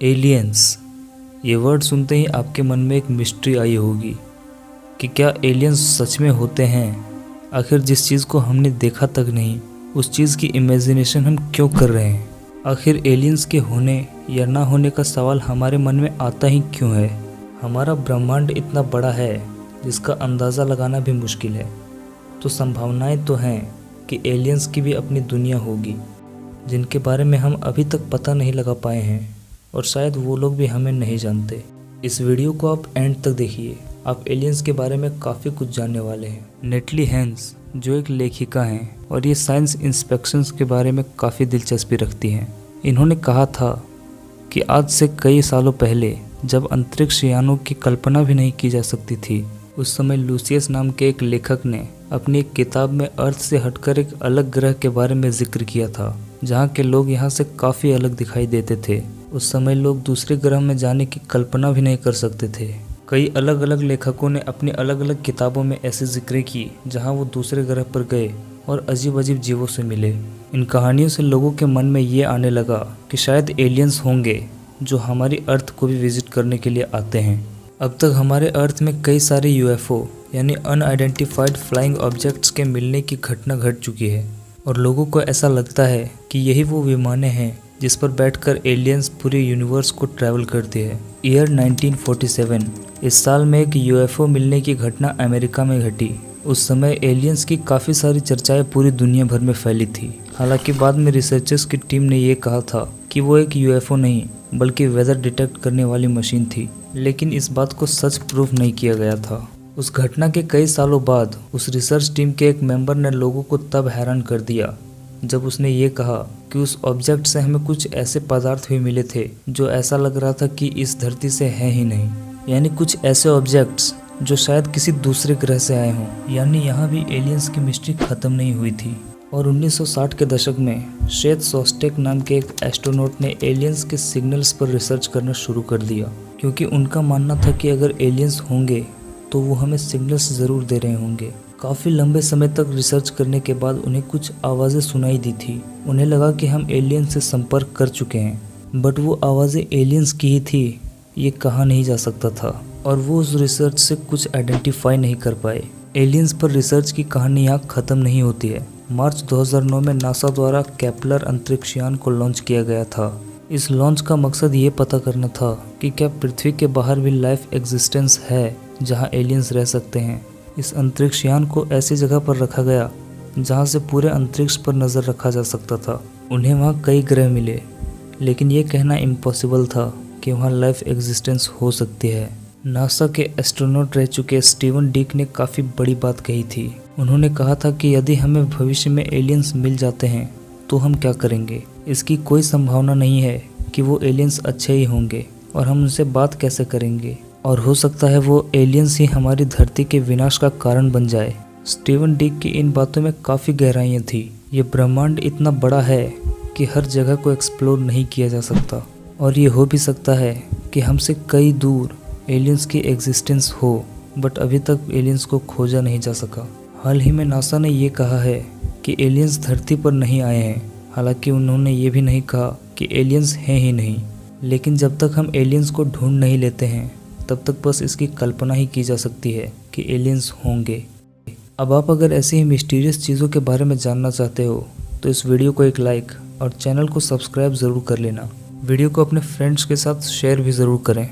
Aliens, ये word सुनते ही आपके मन में एक मिस्ट्री आई होगी कि क्या एलियंस सच में होते हैं। आखिर जिस चीज़ को हमने देखा तक नहीं, उस चीज़ की इमेजिनेशन हम क्यों कर रहे हैं। आखिर एलियंस के होने या ना होने का सवाल हमारे मन में आता ही क्यों है। हमारा ब्रह्मांड इतना बड़ा है जिसका अंदाज़ा लगाना भी मुश्किल है, तो संभावनाएं तो हैं कि एलियंस की भी अपनी दुनिया होगी जिनके बारे में हम अभी तक पता नहीं लगा पाए हैं, और शायद वो लोग भी हमें नहीं जानते। इस वीडियो को आप एंड तक देखिए, आप एलियंस के बारे में काफ़ी कुछ जानने वाले हैं। नेटली हेन्स जो एक लेखिका हैं और ये साइंस इंस्पेक्शंस के बारे में काफ़ी दिलचस्पी रखती हैं। इन्होंने कहा था कि आज से कई सालों पहले जब अंतरिक्ष यानों की कल्पना भी नहीं की जा सकती थी, उस समय लूसियस नाम के एक लेखक ने अपनी एक किताब में अर्थ से हटकर एक अलग ग्रह के बारे में जिक्र किया था जहाँ के लोग यहाँ से काफ़ी अलग दिखाई देते थे। उस समय लोग दूसरे ग्रह में जाने की कल्पना भी नहीं कर सकते थे। कई अलग अलग लेखकों ने अपनी अलग अलग किताबों में ऐसे जिक्र की जहाँ वो दूसरे ग्रह पर गए और अजीब अजीब जीवों से मिले। इन कहानियों से लोगों के मन में ये आने लगा कि शायद एलियंस होंगे जो हमारी अर्थ को भी विजिट करने के लिए आते हैं। अब तक हमारे अर्थ में कई सारे यूएफओ यानी अनआइडेंटिफाइड फ्लाइंग ऑब्जेक्ट्स के मिलने की घटना घट चुकी है, और लोगों को ऐसा लगता है कि यही वो विमानें हैं जिस पर बैठकर एलियंस पूरे यूनिवर्स को ट्रैवल करते हैं। ईयर 1947, इस साल में एक यूएफओ मिलने की घटना अमेरिका में घटी। उस समय एलियंस की काफ़ी सारी चर्चाएं पूरी दुनिया भर में फैली थी। हालांकि बाद में रिसर्चर्स की टीम ने ये कहा था कि वो एक यूएफओ नहीं बल्कि वेदर डिटेक्ट करने वाली मशीन थी, लेकिन इस बात को सच प्रूफ नहीं किया गया था। उस घटना के कई सालों बाद उस रिसर्च टीम के एक मेंबर ने लोगों को तब हैरान कर दिया जब उसने ये कहा कि उस ऑब्जेक्ट से हमें कुछ ऐसे पदार्थ भी मिले थे जो ऐसा लग रहा था कि इस धरती से है ही नहीं। यानी कुछ ऐसे ऑब्जेक्ट्स जो शायद किसी दूसरे ग्रह से आए हों। यानी यहाँ भी एलियंस की मिस्ट्री खत्म नहीं हुई थी। और 1960 के दशक में शेत सोस्टेक नाम के एक एस्ट्रोनॉट ने एलियंस के सिग्नल्स पर रिसर्च करना शुरू कर दिया, क्योंकि उनका मानना था कि अगर एलियंस होंगे तो वो हमें सिग्नल्स ज़रूर दे रहे होंगे। काफ़ी लंबे समय तक रिसर्च करने के बाद उन्हें कुछ आवाज़ें सुनाई दी थी। उन्हें लगा कि हम एलियंस से संपर्क कर चुके हैं, बट वो आवाज़ें एलियंस की ही थी ये कहा नहीं जा सकता था, और वो उस रिसर्च से कुछ आइडेंटिफाई नहीं कर पाए। एलियंस पर रिसर्च की कहानी यहाँ ख़त्म नहीं होती है। मार्च 2009 में नासा द्वारा केपलर अंतरिक्ष यान को लॉन्च किया गया था। इस लॉन्च का मकसद ये पता करना था कि क्या पृथ्वी के बाहर भी लाइफ एग्जिस्टेंस है जहाँ एलियंस रह सकते हैं। इस अंतरिक्ष यान को ऐसी जगह पर रखा गया जहाँ से पूरे अंतरिक्ष पर नज़र रखा जा सकता था। उन्हें वहाँ कई ग्रह मिले, लेकिन ये कहना इम्पॉसिबल था कि वहाँ लाइफ एग्जिस्टेंस हो सकती है। नासा के एस्ट्रोनॉट रह चुके स्टीवन डिक ने काफ़ी बड़ी बात कही थी। उन्होंने कहा था कि यदि हमें भविष्य में एलियंस मिल जाते हैं तो हम क्या करेंगे। इसकी कोई संभावना नहीं है कि वो एलियंस अच्छे ही होंगे, और हम उनसे बात कैसे करेंगे, और हो सकता है वो एलियंस ही हमारी धरती के विनाश का कारण बन जाए। स्टीवन डिक की इन बातों में काफ़ी गहराइयाँ थी। ये ब्रह्मांड इतना बड़ा है कि हर जगह को एक्सप्लोर नहीं किया जा सकता, और ये हो भी सकता है कि हमसे कई दूर एलियंस की एग्जिस्टेंस हो, बट अभी तक एलियंस को खोजा नहीं जा सका। हाल ही में नासा ने ये कहा है कि एलियंस धरती पर नहीं आए हैं। हालांकि उन्होंने ये भी नहीं कहा कि एलियंस हैं ही नहीं, लेकिन जब तक हम एलियंस को ढूंढ नहीं लेते हैं तब तक बस इसकी कल्पना ही की जा सकती है कि एलियंस होंगे। अब आप अगर ऐसी ही मिस्टीरियस चीज़ों के बारे में जानना चाहते हो तो इस वीडियो को एक लाइक और चैनल को सब्सक्राइब ज़रूर कर लेना। वीडियो को अपने फ्रेंड्स के साथ शेयर भी ज़रूर करें।